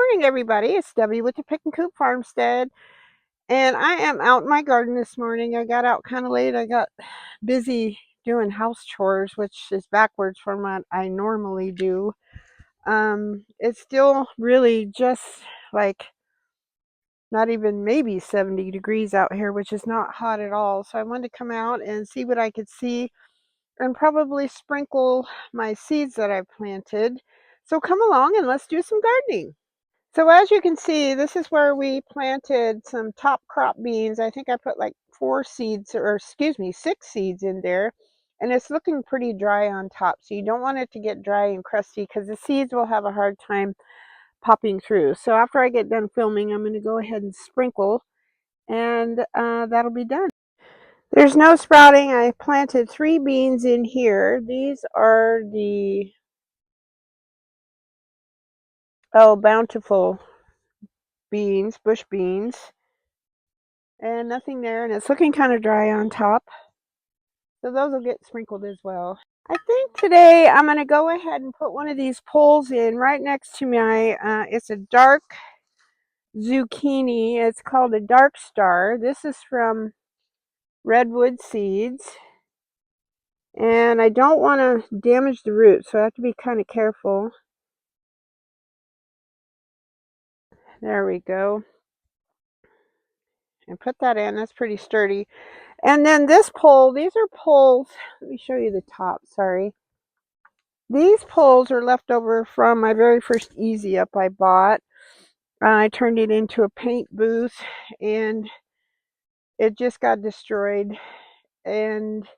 morning, everybody. It's Debbie with the Pickin Coop Farmstead, and I am out in my garden this morning. I got out kind of late. I got busy doing house chores, which is backwards from what I normally do. It's still really just like not even maybe 70 degrees out here, which is not hot at all. So I wanted to come out and see what I could see and probably sprinkle my seeds that I've planted. So come along and let's do some gardening. So as you can see, this is where we planted some top crop beans. I think I put like 6 seeds in there. And it's looking pretty dry on top. So you don't want it to get dry and crusty because the seeds will have a hard time popping through. So after I get done filming, I'm going to go ahead and sprinkle and that'll be done. There's no sprouting. I planted 3 beans in here. These are the bountiful beans, bush beans. And nothing there, and it's looking kind of dry on top. So those will get sprinkled as well. I think today I'm going to go ahead and put one of these poles in right next to my, it's a dark zucchini. It's called a Dark Star. This is from Redwood Seeds. And I don't want to damage the roots, so I have to be kind of careful. There we go. And put that in. That's pretty sturdy. And then this pole, these are poles. Let me show you the top, sorry. These poles are left over from my very first Easy Up I bought. I turned it into a paint booth and it just got destroyed. And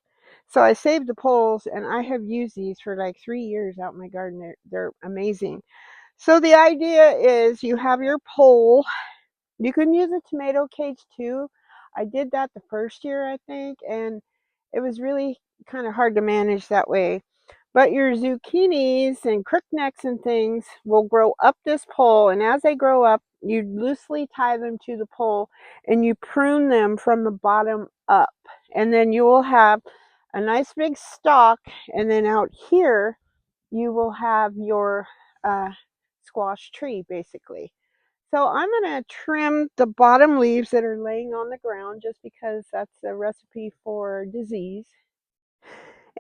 so I saved the poles and I have used these for like 3 years out in my garden. They're amazing. So the idea is you have your pole. You can use a tomato cage too. I did that the first year, I think, and it was really kind of hard to manage that way. But your zucchinis and crooknecks and things will grow up this pole, and as they grow up, you loosely tie them to the pole and you prune them from the bottom up. And then you will have a nice big stalk, and then out here you will have your squash tree basically. So I'm going to trim the bottom leaves that are laying on the ground just because that's a recipe for disease.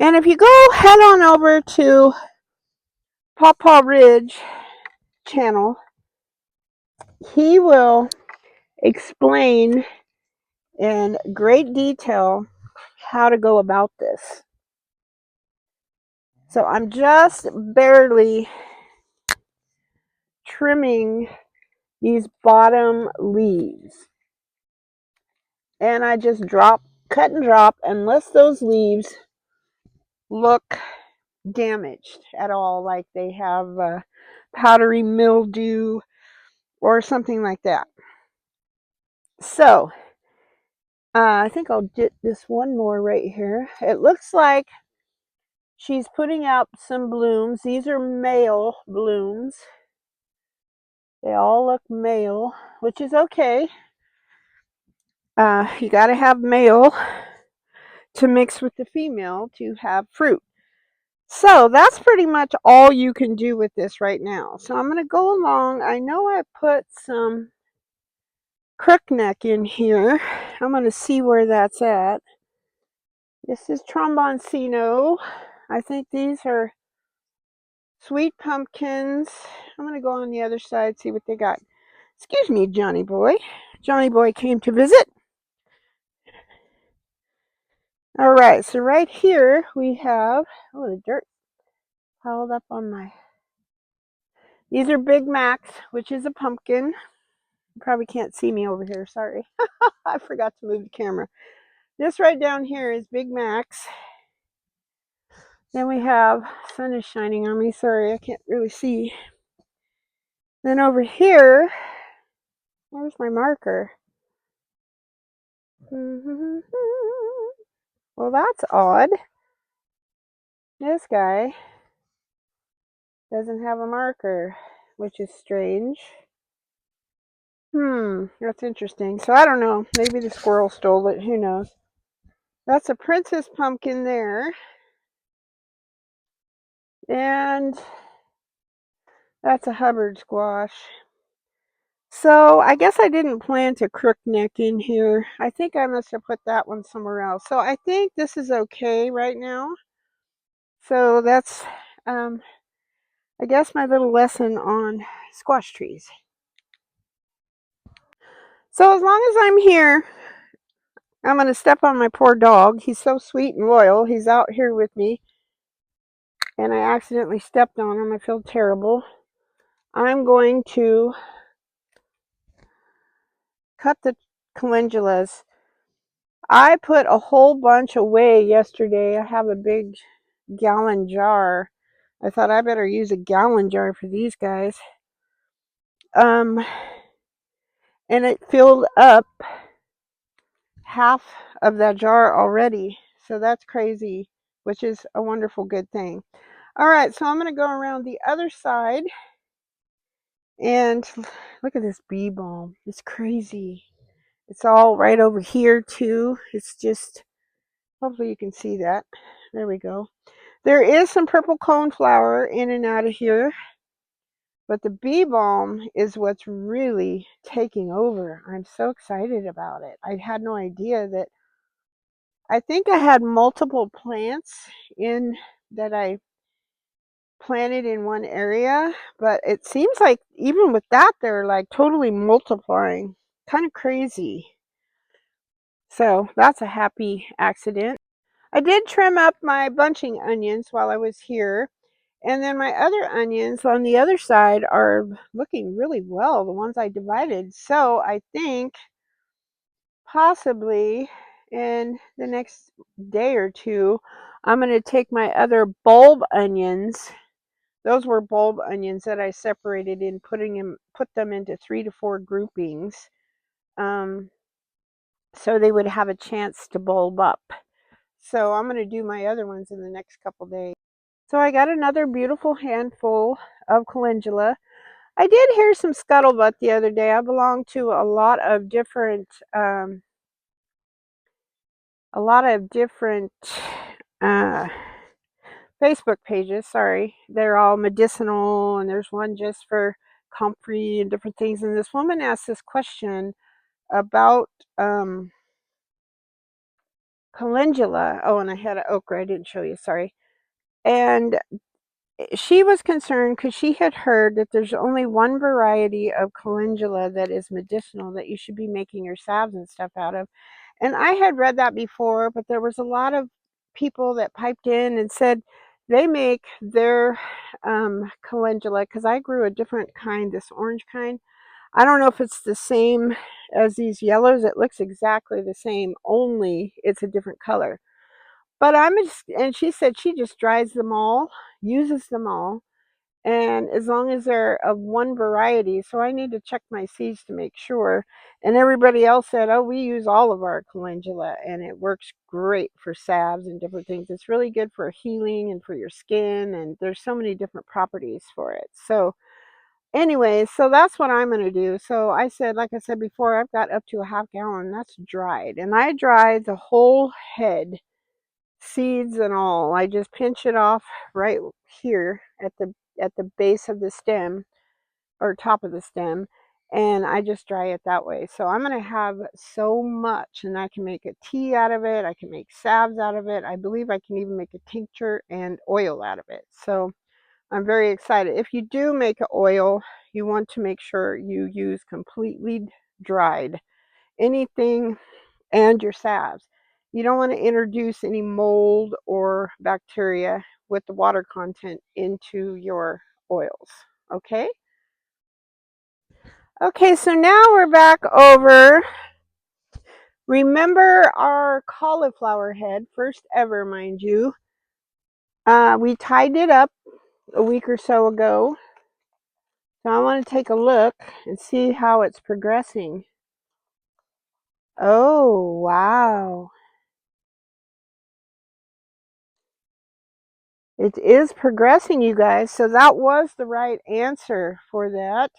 And if you go head on over to Pawpaw Ridge channel, he will explain in great detail how to go about this. So I'm just barely trimming these bottom leaves. And I just cut and drop, unless those leaves look damaged at all, like they have powdery mildew or something like that. So I think I'll get this one more right here. It looks like she's putting out some blooms. These are male blooms. They all look male, which is okay. You got to have male to mix with the female to have fruit. So that's pretty much all you can do with this right now. So I'm going to go along. I know I put some crookneck in here. I'm going to see where that's at. This is tromboncino. I think these are sweet pumpkins. I'm going to go on the other side, see what they got. Excuse me, Johnny boy. Johnny boy came to visit. All right, so right here we have, oh, the dirt piled up on my, these are Big Macs, which is a pumpkin. You probably can't see me over here, sorry. I forgot to move the camera. This right down here is Big Macs. Then we have, sun is shining on me, sorry, I can't really see. Then over here, where's my marker? Well, that's odd. This guy doesn't have a marker, which is strange. That's interesting. So I don't know. Maybe the squirrel stole it. Who knows? That's a princess pumpkin there. And that's a Hubbard squash. So I guess I didn't plant a crook neck in here. I think I must have put that one somewhere else. So I think this is okay right now. So that's, I guess, my little lesson on squash trees. So as long as I'm here, I'm going to step on my poor dog. He's so sweet and loyal. He's out here with me. And I accidentally stepped on him. I feel terrible. I'm going to cut the calendulas. I put a whole bunch away yesterday. I have a big gallon jar. I thought I better use a gallon jar for these guys. And it filled up half of that jar already. So that's crazy, which is a wonderful good thing. All right, so I'm going to go around the other side. And look at this bee balm. It's crazy. It's all right over here too. It's just, hopefully you can see that. There we go. There is some purple coneflower in and out of here, but the bee balm is what's really taking over. I'm so excited about it. I had no idea that, I think I had multiple plants in that I planted in one area, but it seems like even with that, they're like totally multiplying. Kind of crazy. So that's a happy accident. I did trim up my bunching onions while I was here. And then my other onions on the other side are looking really well, the ones I divided. So I think possibly in the next day or two, I'm going to take my other bulb onions. Those were bulb onions that I separated in put them into 3 to 4 groupings. So they would have a chance to bulb up. So I'm going to do my other ones in the next couple days. So I got another beautiful handful of calendula. I did hear some scuttlebutt the other day. I belong to a lot of different uh, Facebook pages. Sorry, they're all medicinal, and there's one just for comfrey and different things. And this woman asked this question about calendula. Oh, and I had an okra. I didn't show you. Sorry. And she was concerned because she had heard that there's only one variety of calendula that is medicinal that you should be making your salves and stuff out of. And I had read that before, but there was a lot of people that piped in and said they make their calendula, because I grew a different kind, this orange kind. I don't know if it's the same as these yellows. It looks exactly the same, only it's a different color. But and she said she just dries them all, uses them all, and as long as they're of one variety. So I need to check my seeds to make sure. And everybody else said, oh, we use all of our calendula, and it works great for salves and different things. It's really good for healing and for your skin, and there's so many different properties for it. So anyway, so that's what I'm going to do. So I said, like I said before, I've got up to a half gallon. That's dried, and I dry the whole head, seeds and all. I just pinch it off right here at the base of the stem, or top of the stem, and I just dry it that way. So I'm going to have so much, and I can make a tea out of it. I can make salves out of it. I believe I can even make a tincture and oil out of it. So I'm very excited. If you do make an oil, you want to make sure you use completely dried anything, and your salves. You don't want to introduce any mold or bacteria with the water content into your oils. Okay? Okay, so now we're back over. Remember our cauliflower head, first ever, mind you. We tied it up a week or so ago. So I want to take a look and see how it's progressing. Oh, wow. It is progressing, you guys. So that was the right answer for that.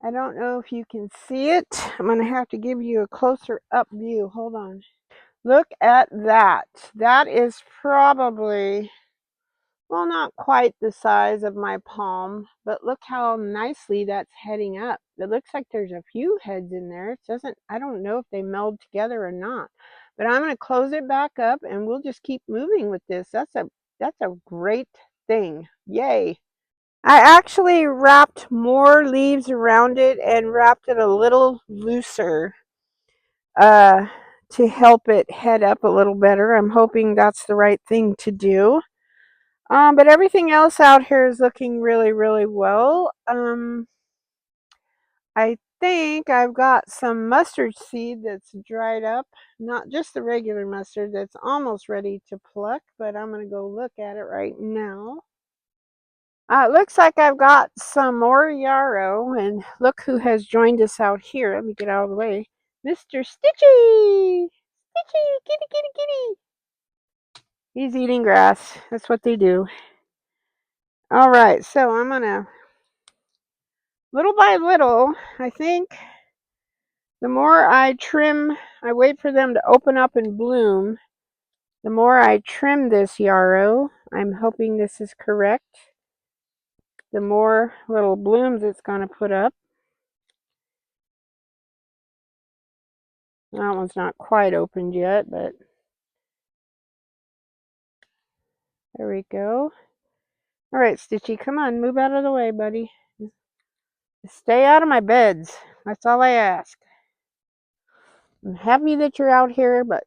I don't know if you can see it. I'm going to have to give you a closer up view. Hold on. Look at that. That is probably, well, not quite the size of my palm, but look how nicely that's heading up. it looks like there's a few heads in there. It doesn't, I don't know if they meld together or not. But I'm going to close it back up and we'll just keep moving with this. That's a great thing. Yay. I actually wrapped more leaves around it and wrapped it a little looser uh, to help it head up a little better. I'm hoping that's the right thing to do. But everything else out here is looking really, really well. I think I've got some mustard seed that's dried up. Not just the regular mustard that's almost ready to pluck, but I'm going to go look at it right now. It looks like I've got some more yarrow, and look who has joined us out here. Let me get out of the way. Mr. Stitchy! Stitchy! Kitty, kitty, kitty! He's eating grass. That's what they do. All right, so I'm going to, little by little, I think the more I trim, I wait for them to open up and bloom, the more I trim this yarrow, I'm hoping this is correct, the more little blooms it's going to put up. That one's not quite opened yet, but there we go. All right, Stitchy, come on, move out of the way, buddy. Stay out of my beds. That's all I ask. I'm happy that you're out here, but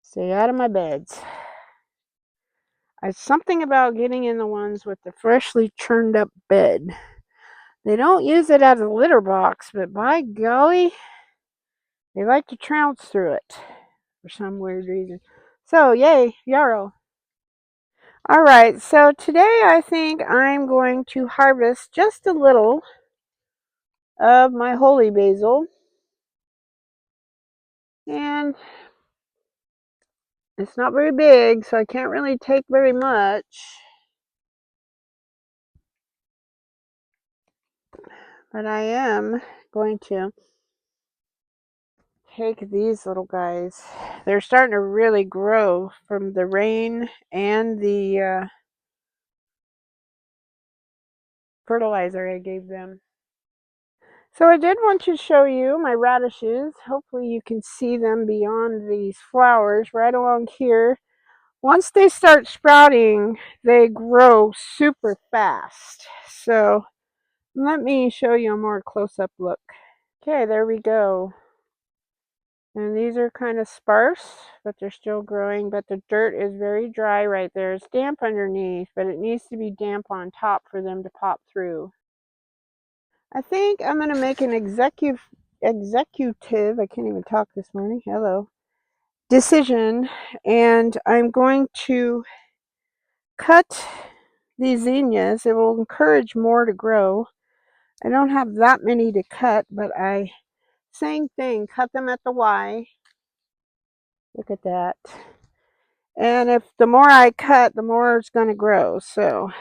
stay out of my beds. It's something about getting in the ones with the freshly churned up bed. They don't use it as a litter box, but by golly, they like to trounce through it for some weird reason. So, yay, yarrow. All right, so today I think I'm going to harvest just a little of my holy basil. And it's not very big, so I can't really take very much. But I am going to take these little guys. They're starting to really grow from the rain and the fertilizer I gave them. So I did want to show you my radishes. Hopefully you can see them beyond these flowers right along here. Once they start sprouting, they grow super fast. So let me show you a more close-up look. Okay, there we go. And these are kind of sparse, but they're still growing. But the dirt is very dry right there. It's damp underneath, but it needs to be damp on top for them to pop through. I think I'm going to make an executive, I can't even talk this morning, hello, decision. And I'm going to cut these zinnias. It will encourage more to grow. I don't have that many to cut, but same thing, cut them at the Y. Look at that. And if the more I cut, the more it's going to grow. So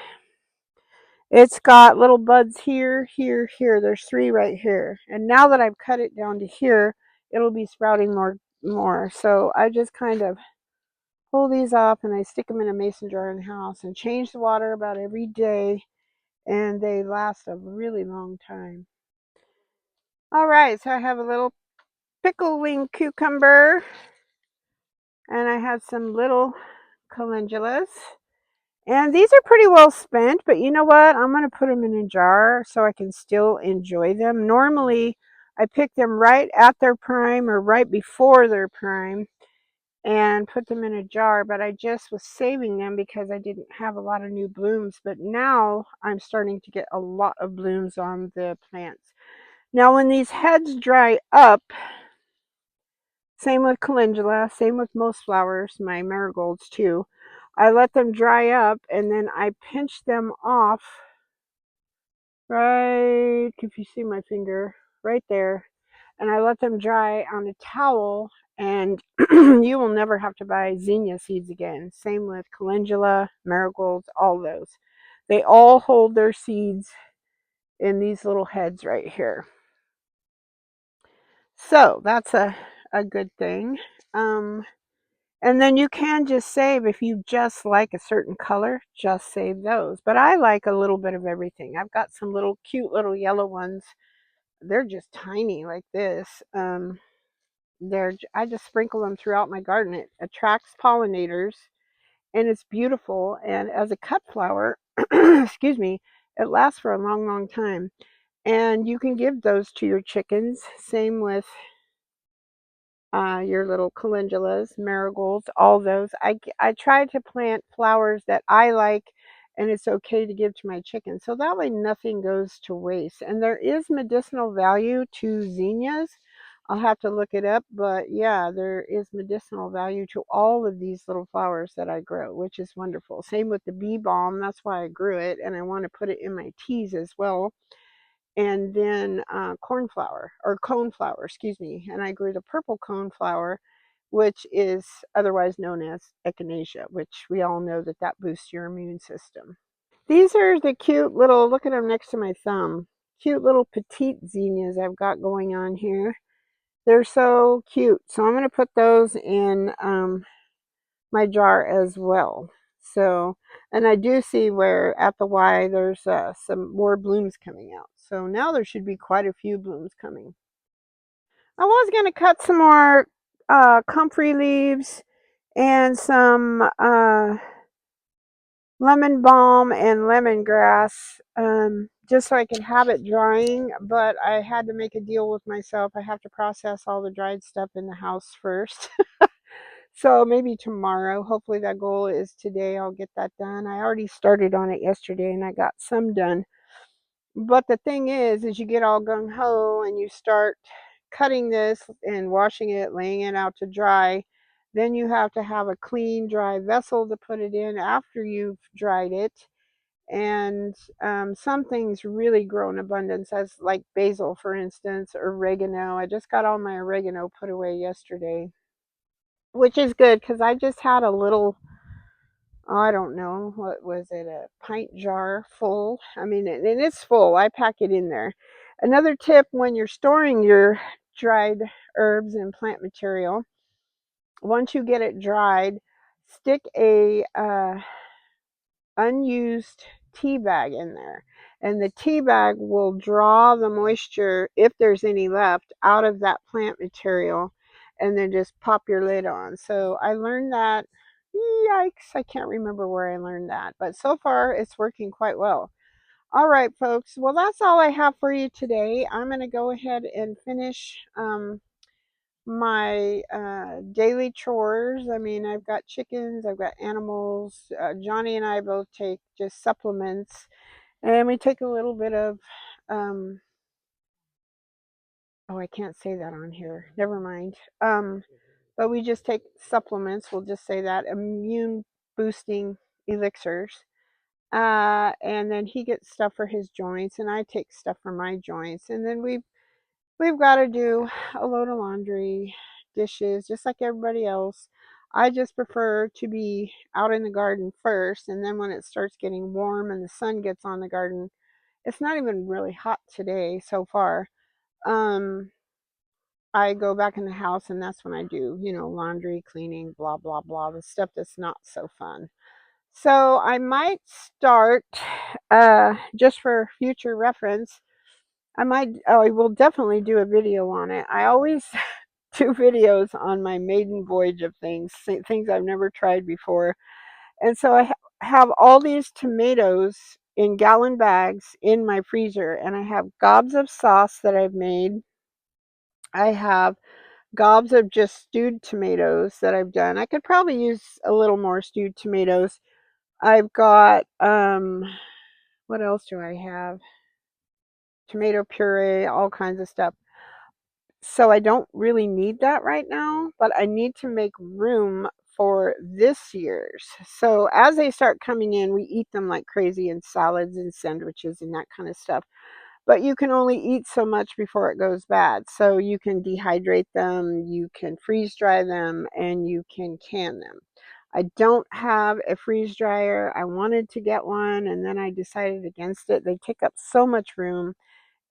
it's got little buds here, here, here. There's 3 right here. And now that I've cut it down to here, it'll be sprouting more. So I just kind of pull these off and I stick them in a mason jar in the house and change the water about every day. And they last a really long time. All right, so I have a little pickle wing cucumber. And I have some little calendulas. And these are pretty well spent, but you know what? I'm going to put them in a jar so I can still enjoy them. Normally, I pick them right at their prime or right before their prime and put them in a jar, but I just was saving them because I didn't have a lot of new blooms. But now I'm starting to get a lot of blooms on the plants. Now, when these heads dry up, same with calendula, same with most flowers, my marigolds too. I let them dry up and then I pinch them off right, if you see my finger, right there. And I let them dry on a towel and you will never have to buy zinnia seeds again. Same with calendula, marigolds, all those. They all hold their seeds in these little heads right here. So that's a good thing. And then you can just save if you just like a certain color, just save those. But I like a little bit of everything. I've got some little cute little yellow ones. They're just tiny like this. I just sprinkle them throughout my garden. It attracts pollinators and it's beautiful. And as a cut flower, excuse me, it lasts for a long, long time. And you can give those to your chickens. Same with your little calendulas, marigolds, all those. I try to plant flowers that I like and it's okay to give to my chickens. So that way nothing goes to waste. And there is medicinal value to zinnias. I'll have to look it up, but yeah, there is medicinal value to all of these little flowers that I grow, which is wonderful. Same with the bee balm. That's why I grew it, and I want to put it in my teas as well. And then cornflower or coneflower, excuse me. And I grew the purple coneflower, which is otherwise known as echinacea, which we all know that that boosts your immune system. These are the cute little, look at them next to my thumb, cute little petite zinnias I've got going on here. They're so cute. So I'm going to put those in my jar as well. So, and I do see where at the Y there's some more blooms coming out. So now there should be quite a few blooms coming. I was going to cut some more comfrey leaves and some lemon balm and lemongrass just so I can have it drying. But I had to make a deal with myself. I have to process all the dried stuff in the house first. So maybe tomorrow. Hopefully that goal is today. I'll get that done. I already started on it yesterday and I got some done. But the thing is you get all gung ho and you start cutting this and washing it, laying it out to dry. Then you have to have a clean, dry vessel to put it in after you've dried it. And some things really grow in abundance, as like basil, for instance, or oregano. I just got all my oregano put away yesterday, which is good because I just had a little, I don't know, what was it, a pint jar full. I mean, and it's full. I pack it in there. Another tip when you're storing your dried herbs and plant material, once you get it dried, stick a unused tea bag in there. And the tea bag will draw the moisture, if there's any left, out of that plant material and then just pop your lid on. So I learned that, yikes, I can't remember where I learned that, but so far it's working quite well. All right, folks. Well, that's all I have for you today. I'm going to go ahead and finish my daily chores. I mean, I've got chickens, I've got animals. Johnny and I both take just supplements, and we take a little bit of, oh, I can't say that on here. Never mind. But we just take supplements. We'll just say that immune boosting elixirs. And then he gets stuff for his joints, and I take stuff for my joints. And then we've got to do a load of laundry, dishes, just like everybody else. I just prefer to be out in the garden first, and then when it starts getting warm and the sun gets on the garden, it's not even really hot today so far. I go back in the house, and that's when I do, laundry, cleaning, blah, blah, blah, the stuff that's not so fun. So I might start, just for future reference, I will definitely do a video on it. I always do videos on my maiden voyage of things I've never tried before. And so I have all these tomatoes in gallon bags in my freezer, and I have gobs of sauce that I've made. I have gobs of just stewed tomatoes that I've done. I could probably use a little more stewed tomatoes. I've got, what else do I have? Tomato puree, all kinds of stuff. So I don't really need that right now, but I need to make room for this year's. So as they start coming in, we eat them like crazy in salads and sandwiches and that kind of stuff. But you can only eat so much before it goes bad. So you can dehydrate them, you can freeze dry them, and you can can them. I don't have a freeze dryer. I wanted to get one, and then I decided against it. They take up so much room,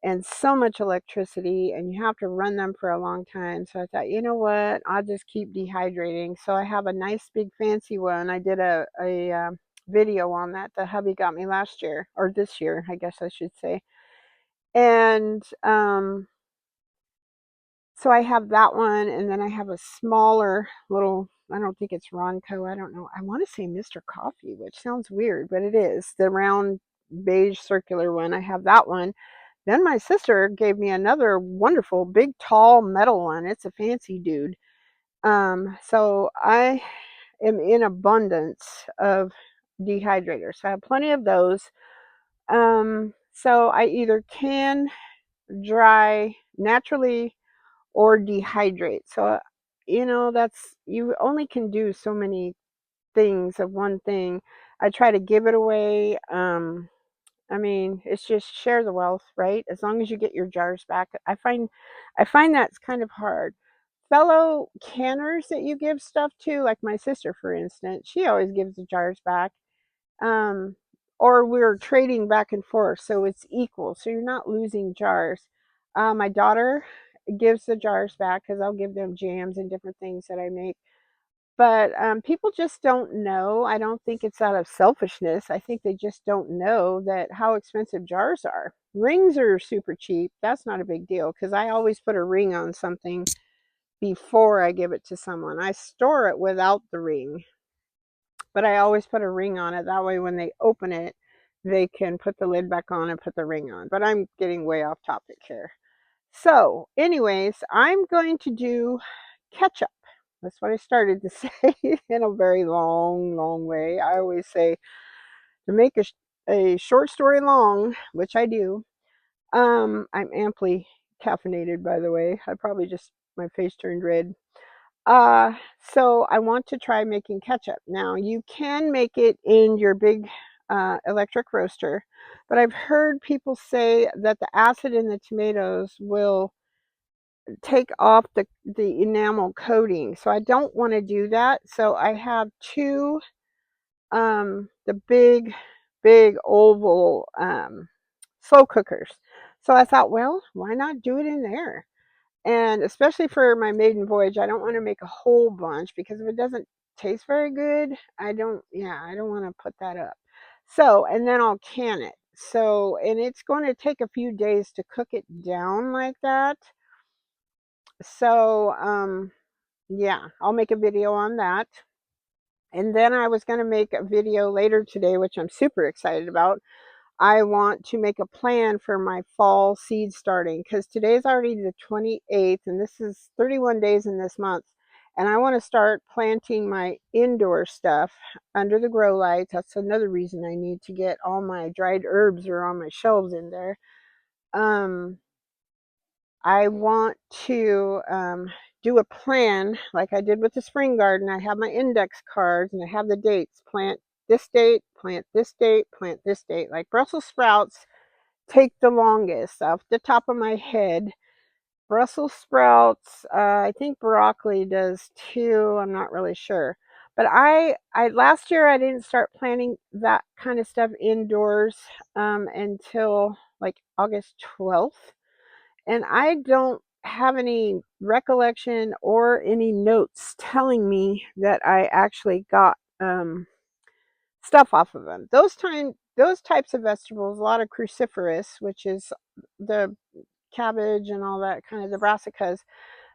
and so much electricity, and you have to run them for a long time. So I thought, you know what, I'll just keep dehydrating. So I have a nice big fancy one. I did a video on that. The hubby got me last year, or this year, I guess I should say. And so I have that one, and then I have a smaller little, I don't think it's Ronco, I don't know. I want to say Mr. Coffee, which sounds weird, but it is. The round beige circular one. I have that one. Then my sister gave me another wonderful big tall metal one. It's a fancy dude. So I am in abundance of dehydrators. So I have plenty of those. So I either can dry naturally or dehydrate. So, that's, you only can do so many things of one thing. I try to give it away. I mean, it's just share the wealth, right? As long as you get your jars back. I find that's kind of hard. Fellow canners that you give stuff to, like my sister, for instance, she always gives the jars back. Um, or we're trading back and forth, so it's equal. So you're not losing jars. My daughter gives the jars back because I'll give them jams and different things that I make. But people just don't know. I don't think it's out of selfishness. I think they just don't know that how expensive jars are. Rings are super cheap. That's not a big deal because I always put a ring on something before I give it to someone. I store it without the ring, but I always put a ring on it. That way, when they open it, they can put the lid back on and put the ring on. But I'm getting way off topic here. So, anyways, I'm going to do ketchup. That's what I started to say in a very long, long way. I always say to make a short story long, which I do. I'm amply caffeinated, by the way. I probably just, my face turned red. Uh, so I want to try making ketchup. Now, you can make it in your big electric roaster, but I've heard people say that the acid in the tomatoes will take off the enamel coating. So I don't want to do that. So I have two, the big oval slow cookers. So I thought, well, why not do it in there? And especially for my maiden voyage, I don't want to make a whole bunch because if it doesn't taste very good, I don't want to put that up. So, and then I'll can it. So, and it's going to take a few days to cook it down like that. So, yeah, I'll make a video on that. And then I was going to make a video later today, which I'm super excited about. I want to make a plan for my fall seed starting because today's already the 28th and this is 31 days in this month. And I want to start planting my indoor stuff under the grow lights. That's another reason I need to get all my dried herbs are on my shelves in there. I want to do a plan like I did with the spring garden. I have my index cards and I have the dates. Plant this date, plant this date, plant this date. Like Brussels sprouts take the longest off the top of my head. Brussels sprouts, I think broccoli does too. I'm not really sure. But I last year I didn't start planting that kind of stuff indoors until like August 12th. And I don't have any recollection or any notes telling me that I actually got stuff off of them. Those types of vegetables, a lot of cruciferous, which is the cabbage and all that kind of the brassicas,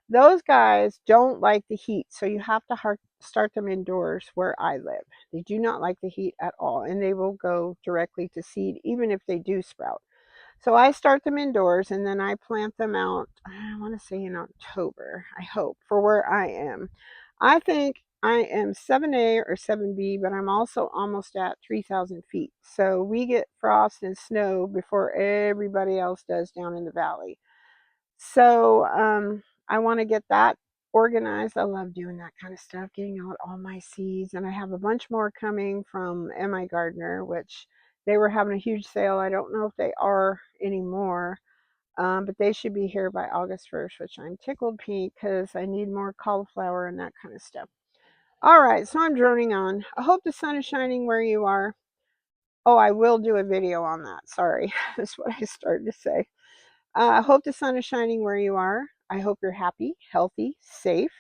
those guys don't like the heat. So you have to start them indoors where I live. They do not like the heat at all, and they will go directly to seed even if they do sprout. So I start them indoors and then I plant them out, I want to say in October, I hope, for where I am. I think I am 7A or 7B, but I'm also almost at 3,000 feet. So we get frost and snow before everybody else does down in the valley. So I want to get that organized. I love doing that kind of stuff, getting out all my seeds. And I have a bunch more coming from MI Gardener, which they were having a huge sale. I don't know if they are anymore, but they should be here by August 1st, which I'm tickled pink because I need more cauliflower and that kind of stuff. All right, so I'm droning on. I hope the sun is shining where you are. Oh, I will do a video on that. Sorry, that's what I started to say. I hope the sun is shining where you are. I hope you're happy, healthy, safe.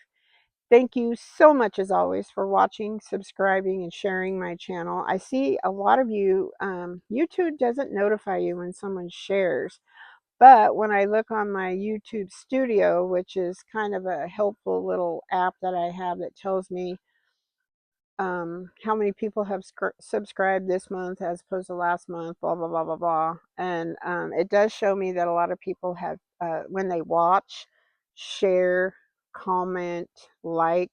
Thank you so much, as always, for watching, subscribing, and sharing my channel. I see a lot of you, YouTube doesn't notify you when someone shares. But when I look on my YouTube Studio, which is kind of a helpful little app that I have that tells me how many people have subscribed this month as opposed to last month, blah, blah, blah, blah, blah. And it does show me that a lot of people have, when they watch, share, comment, like,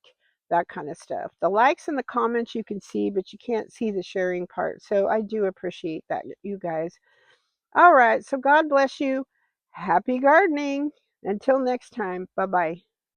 that kind of stuff. The likes and the comments you can see, but you can't see the sharing part. So I do appreciate that, you guys. All right. So God bless you. Happy gardening. Until next time. Bye-bye.